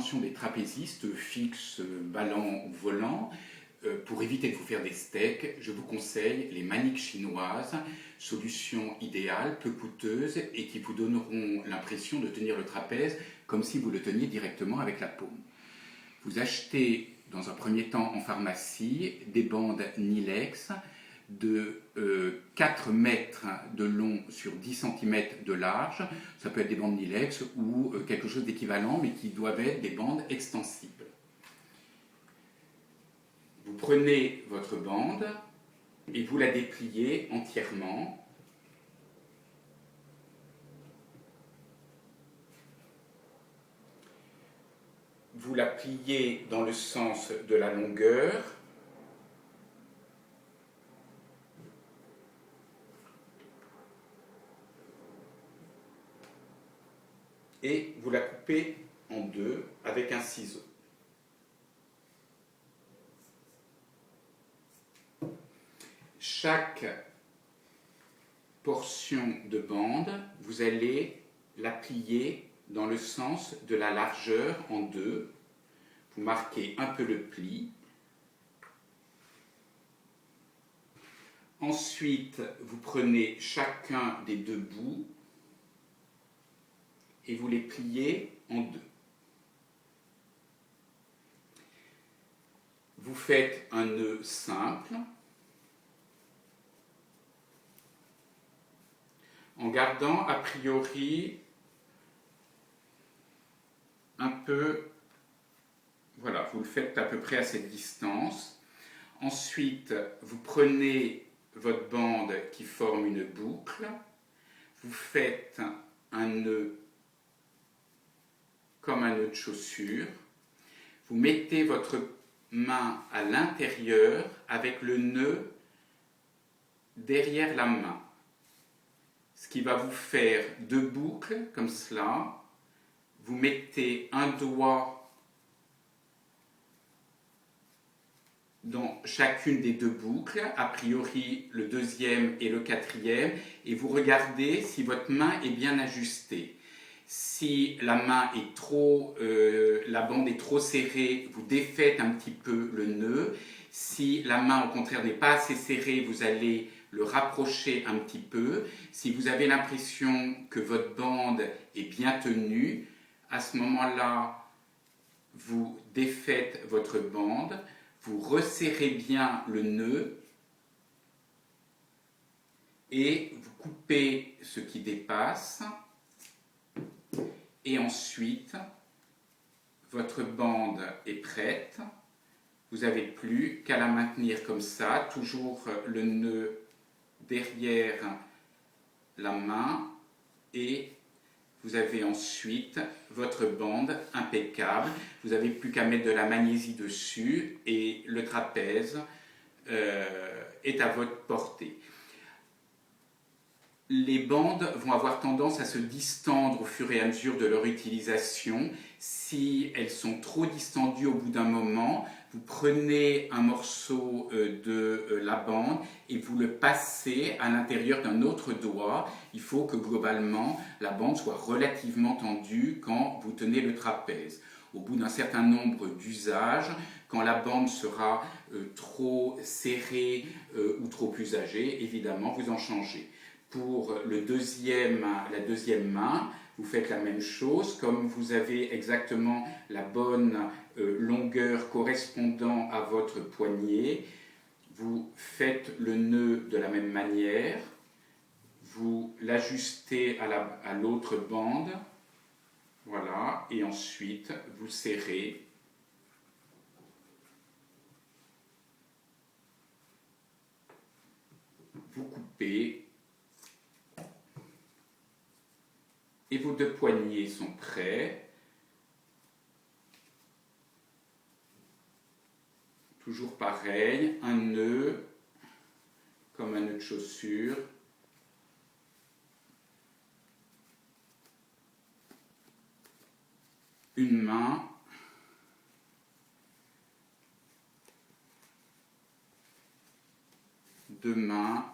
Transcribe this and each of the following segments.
l'intention des trapézistes, fixes, ballants ou volants, pour éviter de vous faire des steaks, je vous conseille les maniques chinoises, solution idéale, peu coûteuse et qui vous donneront l'impression de tenir le trapèze comme si vous le teniez directement avec la paume. Vous achetez dans un premier temps en pharmacie des bandes Nilex de 4 mètres de long sur 10 cm de large. Ça peut être des bandes Nilex ou quelque chose d'équivalent, mais qui doivent être des bandes extensibles. Vous prenez votre bande et vous la dépliez entièrement. Vous la pliez dans le sens de la longueur. Et vous la coupez en deux avec un ciseau. Chaque portion de bande, vous allez la plier dans le sens de la largeur en deux. Vous marquez un peu le pli. Ensuite, vous prenez chacun des deux bouts et vous les pliez en deux. Vous faites un nœud simple en gardant a priori un peu, voilà, vous le faites à peu près à cette distance. Ensuite, vous prenez votre bande qui forme une boucle, vous faites un nœud comme un nœud de chaussure, vous mettez votre main à l'intérieur avec le nœud derrière la main, ce qui va vous faire deux boucles comme cela. Vous mettez un doigt dans chacune des deux boucles, a priori le deuxième et le quatrième, et vous regardez si votre main est bien ajustée. Si la main est trop, la bande est trop serrée, vous défaites un petit peu le nœud. Si la main au contraire n'est pas assez serrée, vous allez le rapprocher un petit peu. Si vous avez l'impression que votre bande est bien tenue, à ce moment-là, vous défaites votre bande, vous resserrez bien le nœud et vous coupez ce qui dépasse. Et ensuite, votre bande est prête. Vous n'avez plus qu'à la maintenir comme ça, toujours le nœud derrière la main, et vous avez ensuite votre bande impeccable. Vous n'avez plus qu'à mettre de la magnésie dessus et le trapèze est à votre portée. Les bandes vont avoir tendance à se distendre au fur et à mesure de leur utilisation. Si elles sont trop distendues au bout d'un moment, vous prenez un morceau de la bande et vous le passez à l'intérieur d'un autre doigt. Il faut que globalement la bande soit relativement tendue quand vous tenez le trapèze. Au bout d'un certain nombre d'usages, quand la bande sera trop serrée ou trop usagée, évidemment vous en changez. Pour la deuxième main, vous faites la même chose. Comme vous avez exactement la bonne longueur correspondant à votre poignet, vous faites le nœud de la même manière, vous l'ajustez à l'autre bande, voilà, et ensuite vous serrez. Vous coupez. Et vos deux poignets sont prêts. Toujours pareil, un nœud, comme un nœud de chaussure. Une main. Deux mains.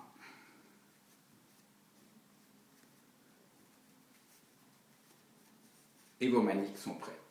Et vos maniques sont prêtes.